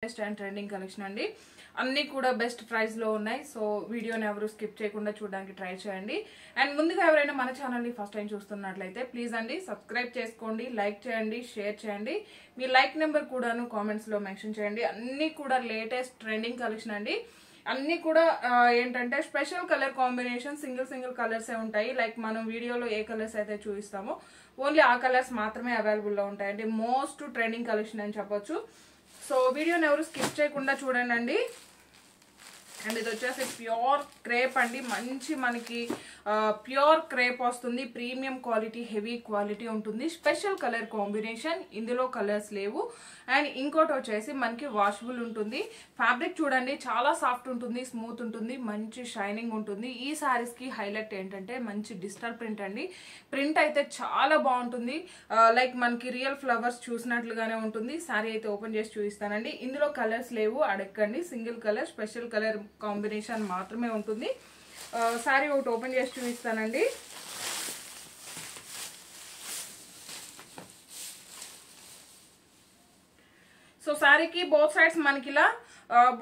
Latest and trending collection అండి. అన్నీ కూడా బెస్ట్ ప్రైస్ లో ఉన్నాయి. సో వీడియోని ఎవరు స్కిప్ చేయకుండా చూడడానికి ట్రై చేయండి. అండ్ ముందుగా ఎవరైనా మన ఛానల్ని ఫస్ట్ టైం చూస్తున్నట్లయితే ప్లీజ్ అండి సబ్స్క్రైబ్ చేసుకోండి, లైక్ చేయండి, షేర్ చేయండి. మీ లైక్ నెంబర్ కూడాను కామెంట్స్ లో మెన్షన్ చేయండి. అన్నీ కూడా లేటెస్ట్ ట్రెండింగ్ కలెక్షన్ అండి. అన్ని కూడా ఏంటంటే స్పెషల్ కలర్ కాంబినేషన్, సింగిల్ కలర్సే ఉంటాయి. లైక్ మనం వీడియోలో ఏ కలర్స్ అయితే చూపిస్తామో ఓన్లీ ఆ కలర్స్ మాత్రమే అవైలబుల్లో ఉంటాయండి. మోస్ట్ ట్రెండింగ్ కలెక్షన్ అని చెప్పొచ్చు. సో వీడియోని ఎవరు స్కిప్ చేయకుండా చూడండి. అండ్ ఇది వచ్చేసి ప్యూర్ క్రేప్ అండి. మంచి మనకి ప్యూర్ క్రేప్ వస్తుంది. ప్రీమియం క్వాలిటీ, హెవీ క్వాలిటీ ఉంటుంది. స్పెషల్ కలర్ కాంబినేషన్, ఇందులో కలర్స్ లేవు. అండ్ ఇంకోటి వచ్చేసి మనకి వాషబుల్ ఉంటుంది. ఫ్యాబ్రిక్ చూడండి చాలా సాఫ్ట్ ఉంటుంది, స్మూత్ ఉంటుంది, మంచి షైనింగ్ ఉంటుంది. ఈ సారీస్ కి హైలైట్ ఏంటంటే మంచి డిజిటల్ ప్రింట్ అండి. ప్రింట్ అయితే చాలా బాగుంటుంది. లైక్ మనకి రియల్ ఫ్లవర్స్ చూసినట్లుగానే ఉంటుంది. సారీ అయితే ఓపెన్ చేసి చూపిస్తానండి. ఇందులో కలర్స్ లేవు, అడగండి. Single colour special colour combination మాత్రమే ఉంటుంది. సారీ ఒకటి ఓపెన్ చేసి చూపిస్తానండి. సో సారీకి బోత్ సైడ్స్ మనకి ఇలా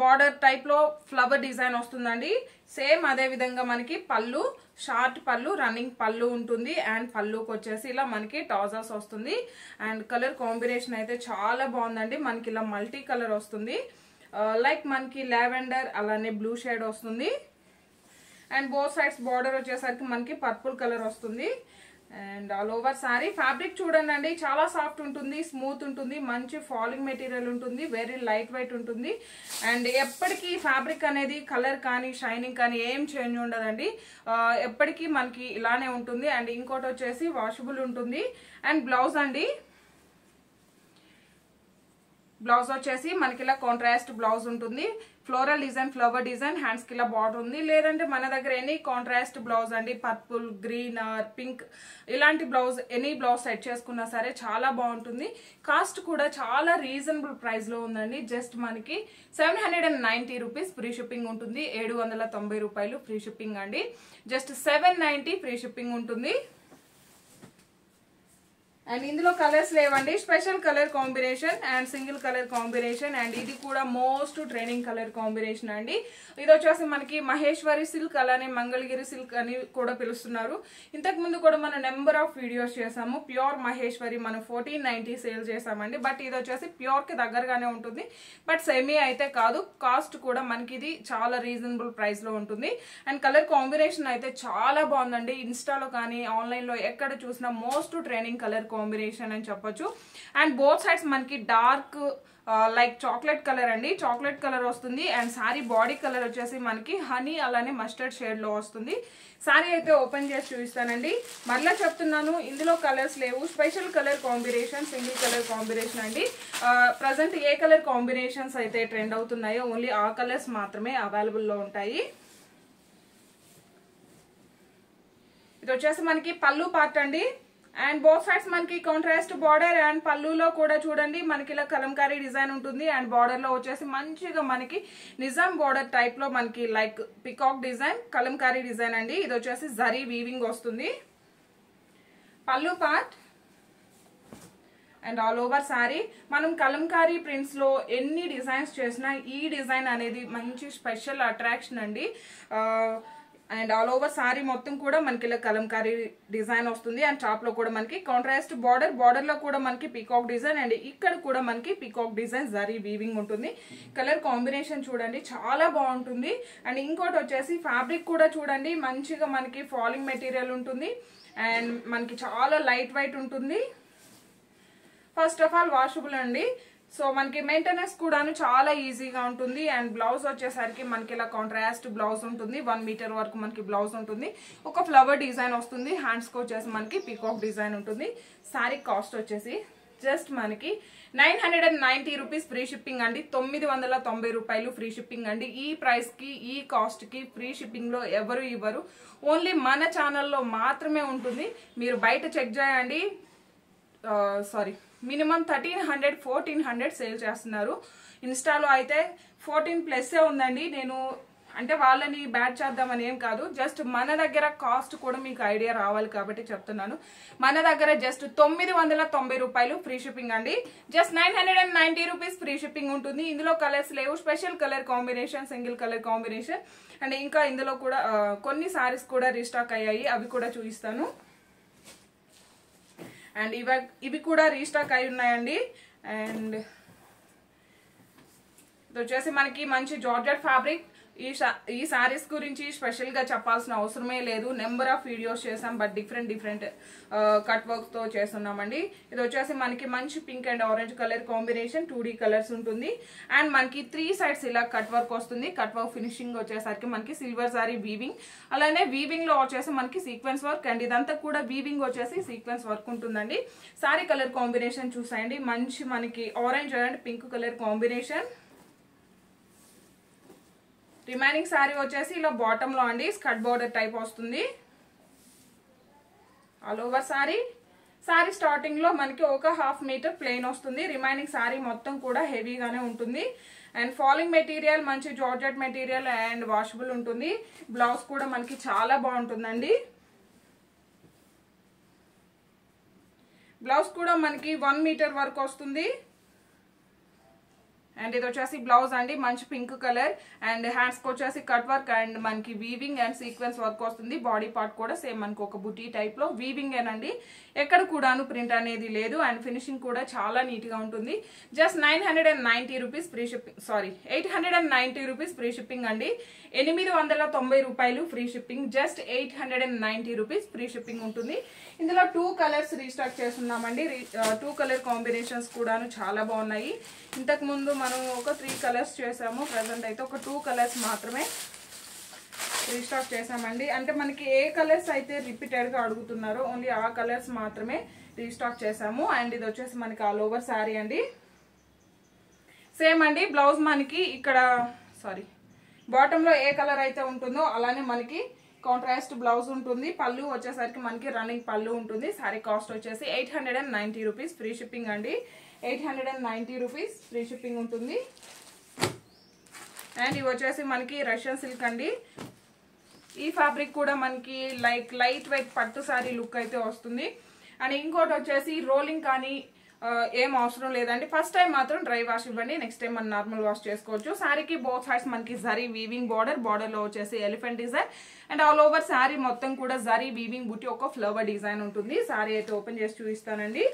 బార్డర్ టైప్ లో ఫ్లవర్ డిజైన్ వస్తుందండి. సేమ్ అదే విధంగా మనకి పళ్ళు, షార్ట్ పళ్ళు, రన్నింగ్ పళ్ళు ఉంటుంది. అండ్ పళ్ళుకి వచ్చేసి ఇలా మనకి టాజర్స్ వస్తుంది. అండ్ కలర్ కాంబినేషన్ అయితే చాలా బాగుందండి. మనకి ఇలా మల్టీ కలర్ వస్తుంది. లైక్ మనకి లావెండర్ అలానే బ్లూ షేడ్ వస్తుంది. అండ్ బోత్ సైడ్స్ బార్డర్ వచ్చేసరికి మనకి పర్పుల్ కలర్ వస్తుంది. And all over sorry fabric చూడండి చాలా సాఫ్ట్ ఉంటుంది, స్మూత్ ఉంటుంది, మంచి ఫాలింగ్ మెటీరియల్ ఉంటుంది, వెరీ లైట్ వెయిట్ ఉంటుంది. అండ్ ఎప్పటికీ ఫ్యాబ్రిక్ అనేది కలర్ కానీ షైనింగ్ కానీ ఏం చేంజ్ ఉండదండి. ఎప్పటికీ మనకి ఇలానే ఉంటుంది. అండ్ ఇంకోటి వచ్చేసి వాషబుల్ ఉంటుంది. అండ్ బ్లౌజ్ అండి, బ్లౌజ్ వచ్చేసి మనకి ఇలా కాంట్రాస్ట్ బ్లౌజ్ ఉంటుంది. Floral design, flower design, hands కి ఇలా బార్డర్ ఉంది. లేదంటే మన దగ్గర ఎనీ కాంట్రాస్ట్ బ్లౌజ్ అండి, పర్పుల్, గ్రీన్ ఆర్ పింక్ ఇలాంటి బ్లౌజ్ ఎనీ బ్లౌజ్ సెట్ చేసుకున్నా సరే చాలా బాగుంటుంది. కాస్ట్ కూడా చాలా రీజనబుల్ ప్రైస్ లో ఉందండి. జస్ట్ మనకి 790 రూపీస్ ఫ్రీ షిప్పింగ్ ఉంటుంది. 790 రూపాయలు ఫ్రీ షిప్పింగ్ అండి. జస్ట్ 790 ఫ్రీ షిప్పింగ్ ఉంటుంది. అండ్ ఇందులో కలర్స్ లేవండి. Special colour combination and single colour combination. And ఇది కూడా మోస్ట్ ట్రెండింగ్ కలర్ కాంబినేషన్ అండి. ఇది వచ్చేసి మనకి మహేశ్వరి సిల్క్ అలానే మంగళగిరి సిల్క్ అని కూడా పిలుస్తున్నారు. ఇంతకు ముందు కూడా మనం నెంబర్ ఆఫ్ వీడియోస్ చేసాము. ప్యూర్ మహేశ్వరి మనం 1490 సేల్ చేసామండి. బట్ ఇది వచ్చేసి ప్యూర్ కి దగ్గరగానే ఉంటుంది. బట్ సెమీ అయితే కాదు. కాస్ట్ కూడా మనకి ఇది చాలా రీజనబుల్ ప్రైస్ లో ఉంటుంది. అండ్ కలర్ కాంబినేషన్ అయితే చాలా బాగుందండి. ఇన్స్టాలో కానీ ఆన్లైన్ లో ఎక్కడ చూసినా మోస్ట్ ట్రెండింగ్ కలర్ కాంబినేషన్ అని చెప్పొచ్చు. అండ్ బోత్ సైడ్స్ మనకి డార్క్ లైక్ చాక్లెట్ కలర్ అండి, చాక్లెట్ కలర్ వస్తుంది. అండ్ సారీ బాడీ కలర్ వచ్చేసి మనకి హనీ అలానే మస్టర్డ్ షేడ్ లో వస్తుంది. సారీ అయితే ఓపెన్ చేసి చూపిస్తానండి. మరలా చెప్తున్నాను, ఇందులో కలర్స్ లేవు. Special colour combination, single colour combination అండి. ప్రజెంట్ ఏ కలర్ కాంబినేషన్స్ అయితే ట్రెండ్ అవుతున్నాయో ఓన్లీ ఆ కలర్స్ మాత్రమే అవైలబుల్ లో ఉంటాయి. ఇది వచ్చేసి మనకి పళ్ళు పార్ట్ అండి. అండ్ బోత్ సైడ్స్ మనకి కాంట్రాస్ట్ బార్డర్. అండ్ పళ్ళులో కూడా చూడండి మనకి ఇలా కలంకారీ డిజైన్ ఉంటుంది. అండ్ బార్డర్ లో వచ్చేసి మంచిగా మనకి నిజాం బార్డర్ టైప్ లో మనకి like peacock design, Kalamkari design అండి. ఇది వచ్చేసి జరీ వీవింగ్ వస్తుంది. పళ్ళు part and all over sorry మనం కలంకారీ ప్రింట్స్ లో ఎన్ని డిజైన్స్ చేసినా ఈ డిజైన్ అనేది మంచి స్పెషల్ అట్రాక్షన్ అండి. అండ్ ఆల్ ఓవర్ సారీ మొత్తం కూడా మనకి ఇలా కలంకారీ డిజైన్ వస్తుంది. అండ్ టాప్ లో కూడా మనకి కాంట్రాస్ట్ బార్డర్, బార్డర్ లో కూడా మనకి పీకాక్ డిజైన్. అండ్ ఇక్కడ కూడా మనకి పీకాక్ డిజైన్ జరీ వీవింగ్ ఉంటుంది. కలర్ కాంబినేషన్ చూడండి చాలా బాగుంటుంది. అండ్ ఇంకోటి వచ్చేసి ఫ్యాబ్రిక్ కూడా చూడండి మంచిగా మనకి ఫాలింగ్ మెటీరియల్ ఉంటుంది. అండ్ మనకి చాలా లైట్ వెయిట్ ఉంటుంది. ఫస్ట్ ఆఫ్ ఆల్ వాషబుల్ అండి. సో మనకి మెయింటెనెన్స్ కూడాను చాలా ఈజీగా ఉంటుంది. అండ్ బ్లౌజ్ వచ్చేసరికి మనకి ఇలా కాంట్రాస్ట్ బ్లౌజ్ ఉంటుంది. 1 మీటర్ వరకు మనకి బ్లౌజ్ ఉంటుంది. ఒక ఫ్లవర్ డిజైన్ వస్తుంది. హ్యాండ్స్ కి వచ్చేసి మనకి పీకాక్ డిజైన్ ఉంటుంది. సారీ కాస్ట్ వచ్చేసి జస్ట్ మనకి 990 రూపీస్ ఫ్రీ షిప్పింగ్ అండి. 990 రూపాయలు ఫ్రీ షిప్పింగ్ అండి. ఈ ప్రైస్ కి, ఈ కాస్ట్ కి ఫ్రీ షిప్పింగ్ లో ఎవరు ఇవ్వరు. ఓన్లీ మన ఛానల్లో మాత్రమే ఉంటుంది. మీరు బయట చెక్ చేయండి. మినిమం 1300 1400 సేల్ చేస్తున్నారు. ఇన్స్టాలో అయితే 14+ ఉందండి. నేను అంటే వాళ్ళని బ్యాడ్ చేద్దామని ఏం కాదు, జస్ట్ మన దగ్గర కాస్ట్ కూడా మీకు ఐడియా రావాలి కాబట్టి చెప్తున్నాను. మన దగ్గర జస్ట్ 990 రూపాయలు ఫ్రీ షిప్పింగ్ అండి. జస్ట్ 990 రూపీస్ ఫ్రీ షిప్పింగ్ ఉంటుంది. ఇందులో కలర్స్ లేవు, special colour combination, single colour combination. And ఇంకా ఇందులో కూడా కొన్ని సారీస్ కూడా రీస్టాక్ అయ్యాయి, అవి కూడా చూపిస్తాను. అండ్ ఇవి కూడా రీస్టాక్ అయి ఉన్నాయండి. అండ్ ఇది వచ్చేసి మనకి మంచి జార్జెట్ ఫ్యాబ్రిక్. ఈ సారీస్ గురించి స్పెషల్ గా చెప్పాల్సిన అవసరమే లేదు, నెంబర్ ఆఫ్ వీడియోస్ చేసాం, బట్ డిఫరెంట్ కట్ వర్క్ తో చేస్తున్నామండి. ఇది వచ్చేసి మనకి మంచి pink and orange colour combination, 2D colours ఉంటుంది. అండ్ మనకి 3 సైడ్స్ ఇలా కట్ వర్క్ వస్తుంది. కట్ వర్క్ ఫినిషింగ్ వచ్చేసరికి మనకి సిల్వర్ సారీ వీవింగ్, అలానే వీవింగ్ లో వచ్చేసి మనకి సీక్వెన్స్ వర్క్. అండ్ ఇదంతా కూడా వీవింగ్ వచ్చేసి సీక్వెన్స్ వర్క్ ఉంటుందండి. సారీ కలర్ కాంబినేషన్ చూసాయండి, మంచి మనకి orange and pink colour combination. Remaining sorry వచ్చేసి ఇలా బాటమ్ లో అండి స్కర్ట్ బోర్డర్ టైప్ వస్తుంది. ఆల్ ఓవర్ సారీ స్టార్టింగ్ లో మనకి ఒక 1/2 మీటర్ ప్లెయిన్ వస్తుంది. రిమైనింగ్ సారీ మొత్తం కూడా హెవీగానే ఉంటుంది. అండ్ ఫాలింగ్ మెటీరియల్ మంచి జార్జెట్ మెటీరియల్ అండ్ వాషబుల్ ఉంటుంది. బ్లౌజ్ కూడా మనకి చాలా బాగుంటుందండి. బ్లౌజ్ కూడా మనకి 1 మీటర్ వరకు వస్తుంది. అండ్ ఇది వచ్చేసి బ్లౌజ్ అండి, మంచి పింక్ కలర్. అండ్ హ్యాండ్స్ కి వచ్చేసి కట్ వర్క్ అండ్ మనకి వీవింగ్ అండ్ సీక్వెన్స్ వర్క్ వస్తుంది. బాడీ పార్ట్ కూడా సేమ్ మనకి ఒక బుటీ టైప్ లో వీవింగ్ ఏనండి, ఎక్కడ కూడాను ప్రింట్ అనేది లేదు. అండ్ ఫినిషింగ్ కూడా చాలా నీట్ గా ఉంటుంది. Just 990 rupees free shipping, 890 rupees free shipping అండి. 890 రూపాయలు free shipping, just 890 rupees free shipping ఉంటుంది. ఇందులో 2 కలర్స్ రీస్టాక్ చేస్తున్నామండి. 2 కలర్ కాంబినేషన్స్ కూడాను చాలా బాగున్నాయి. ఇంతకు ముందు మనం ఒక 3 కలర్స్ చేసాము, ప్రెసెంట్ అయితే ఒక 2 కలర్స్ మాత్రమే రీస్టాక్ చేసామండి. అంటే మనకి ఏ కలర్స్ అయితే రిపీటెడ్ గా అడుగుతున్నారో ఓన్లీ ఆ కలర్స్ మాత్రమే రీస్టాక్ చేసాము. అండ్ ఇది వచ్చేసి మనకి ఆల్ ఓవర్ శారీ అండి. సేమ్ అండి, బ్లౌజ్ మనకి ఇక్కడ బాటమ్ లో ఏ కలర్ అయితే ఉంటుందో అలానే మనకి కాంట్రాస్ట్ బ్లౌజ్ ఉంటుంది. పళ్ళు వచ్చేసరికి మనకి రన్నింగ్ పళ్ళు ఉంటుంది. సారీ కాస్ట్ వచ్చేసి 890 రూపీస్ ఫ్రీ షిప్పింగ్ అండి. 890 రూపీస్ ఫ్రీ షిప్పింగ్ ఉంటుంది. అండ్ ఇవి వచ్చేసి మనకి రష్యన్ సిల్క్ అండి. ఈ ఫ్యాబ్రిక్ కూడా మనకి లైట్ వెయిట్ పట్టు సారీ లుక్ అయితే వస్తుంది. అండ్ ఇంకోటి వచ్చేసి రోలింగ్ కానీ ఏం అవసరం లేదండి. ఫస్ట్ టైం మాత్రం డ్రై వాష్ ఇవ్వండి, నెక్స్ట్ టైం మనం నార్మల్ వాష్ చేసుకోవచ్చు. శారీకి బోత్ సైడ్స్ మనకి జరీ వీవింగ్ బార్డర్ లో వచ్చేసి elephant design. And all over sari మొత్తం కూడా జరీ వీవింగ్ బుట్టి ఒక ఫ్లవర్ డిజైన్ ఉంటుంది. శారీ అయితే ఓపెన్ చేసి చూపిస్తానండి.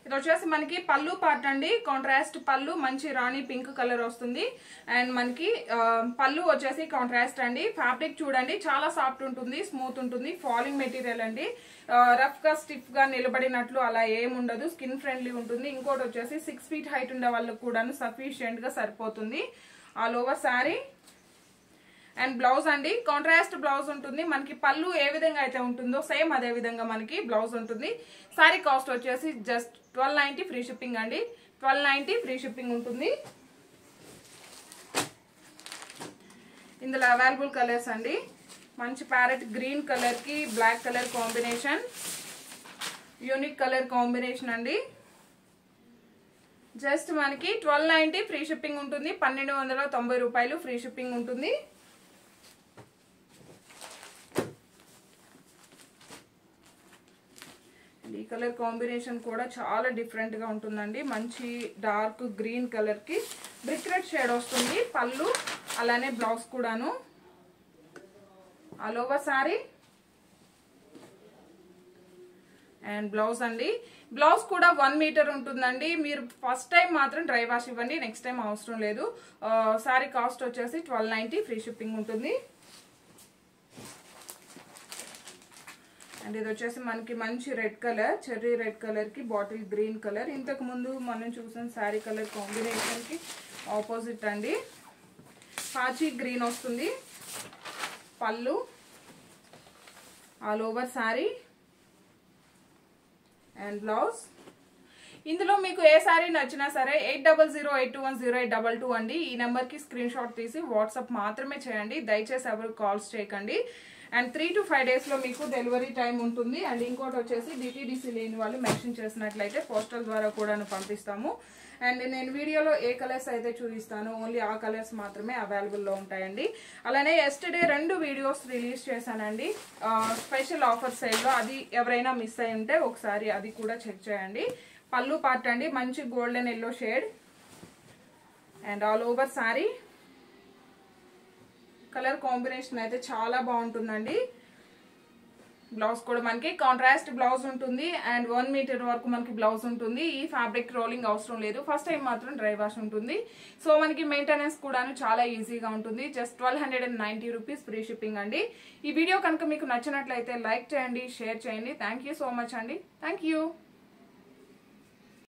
ఇది వచ్చేసి మనకి పళ్ళు పార్ట్ అండి, కాంట్రాస్ట్ పళ్ళు, మంచి రాణి పింక్ కలర్ వస్తుంది. అండ్ మనకి పళ్ళు వచ్చేసి కాంట్రాస్ట్ అండి. ఫ్యాబ్రిక్ చూడండి చాలా సాఫ్ట్ ఉంటుంది, స్మూత్ ఉంటుంది. ఫాలింగ్ మెటీరియల్ అండి, రఫ్ గా స్టిఫ్ గా నిలబడినట్లు అలా ఏముండదు, స్కిన్ ఫ్రెండ్లీ ఉంటుంది. ఇంకోటి వచ్చేసి 6 ఫీట్ హైట్ ఉండే వాళ్ళకి కూడా సఫిషియెంట్ గా సరిపోతుంది. All over sari. And blouse అండి, కాంట్రాస్ట్ బ్లౌజ్ ఉంటుంది. మనకి పళ్ళు ఏ విధంగా అయితే ఉంటుందో సేమ్ అదే విధంగా మనకి బ్లౌజ్ ఉంటుంది. సారీ కాస్ట్ వచ్చేసి జస్ట్ 1290 ఫ్రీ షిప్పింగ్ అండి. 1290 ఫ్రీ షిప్పింగ్ ఉంటుంది. ఇందులో అవైలబుల్ కలర్స్ అండి, మంచి ప్యారెట్ గ్రీన్ కలర్ కి black colour combination, unique colour combination అండి. జస్ట్ మనకి 1290 ఫ్రీ షిప్పింగ్ ఉంటుంది. 1290 రూపాయలు ఫ్రీ షిప్పింగ్ ఉంటుంది. ఈ కలర్ కాంబినేషన్ కూడా చాలా డిఫరెంట్ గా ఉంటుందండి. మంచి డార్క్ గ్రీన్ కలర్ కి బ్రిక్ రెడ్ షేడ్ వస్తుంది. పళ్ళు అలానే బ్లౌజ్ కూడాను. All over sorry. And blouse అండి, బ్లౌజ్ కూడా 1 మీటర్ ఉంటుందండి. మీరు ఫస్ట్ టైం మాత్రం డ్రై వాష్ ఇవ్వండి, నెక్స్ట్ టైం అవసరం లేదు. సారీ కాస్ట్ వచ్చేసి 1290 ఫ్రీ షిప్పింగ్ ఉంటుంది. అండ్ ఇది వచ్చేసి మనకి మంచి red colour, cherry red colour కి బాటిల్ గ్రీన్ కలర్. ఇంతకు ముందు మనం చూసిన శారీ కలర్ కాంబినేషన్ కి ఆపోజిట్ అండి. పాచి గ్రీన్ వస్తుంది. పళ్ళు, all over sari and blouse. ఇందులో మీకు ఏ శారీ నచ్చినా సరే 8008210822 అండి. ఈ నెంబర్ కి స్క్రీన్ షాట్ తీసి వాట్సాప్ మాత్రమే చేయండి, దయచేసి ఎవరు కాల్స్ చేయకండి. అండ్ 3 to 5 days లో మీకు డెలివరీ టైం ఉంటుంది. అండ్ ఇంకోటి వచ్చేసి డిటీడీసీ లేని వాళ్ళు మెన్షన్ చేసినట్లయితే పోస్టల్ ద్వారా కూడా పంపిస్తాము. అండ్ నేను వీడియోలో ఏ కలర్స్ అయితే చూపిస్తానో ఓన్లీ ఆ కలర్స్ మాత్రమే అవైలబుల్లో ఉంటాయండి. అలానే ఎస్టర్డే 2 వీడియోస్ రిలీజ్ చేశానండి స్పెషల్ ఆఫర్ సైడ్లో. అది ఎవరైనా మిస్ అయి ఉంటే ఒకసారి అది కూడా చెక్ చేయండి. పళ్ళు పార్ట్ అండి మంచి golden yellow shade and all over sorry colour combination అయితే చాలా బాగుంటుందండి. బ్లౌజ్ కూడా మనకి కాంట్రాస్ట్ బ్లౌజ్ ఉంటుంది అండ్ 1 మీటర్ వరకు మనకి బ్లౌజ్ ఉంటుంది. ఈ ఫ్యాబ్రిక్ రోలింగ్ అవసరం లేదు, ఫస్ట్ టైం మాత్రం డ్రై వాష్ ఉంటుంది. సో మనకి మెయింటెనెన్స్ కూడా చాలా ఈజీగా ఉంటుంది. జస్ట్ 1290 రూపీస్ ఫ్రీ షిప్పింగ్ అండి. ఈ వీడియో కనుక మీకు నచ్చినట్లయితే లైక్ చేయండి, షేర్ చేయండి. థ్యాంక్ యూ సో మచ్ అండి. Thank you.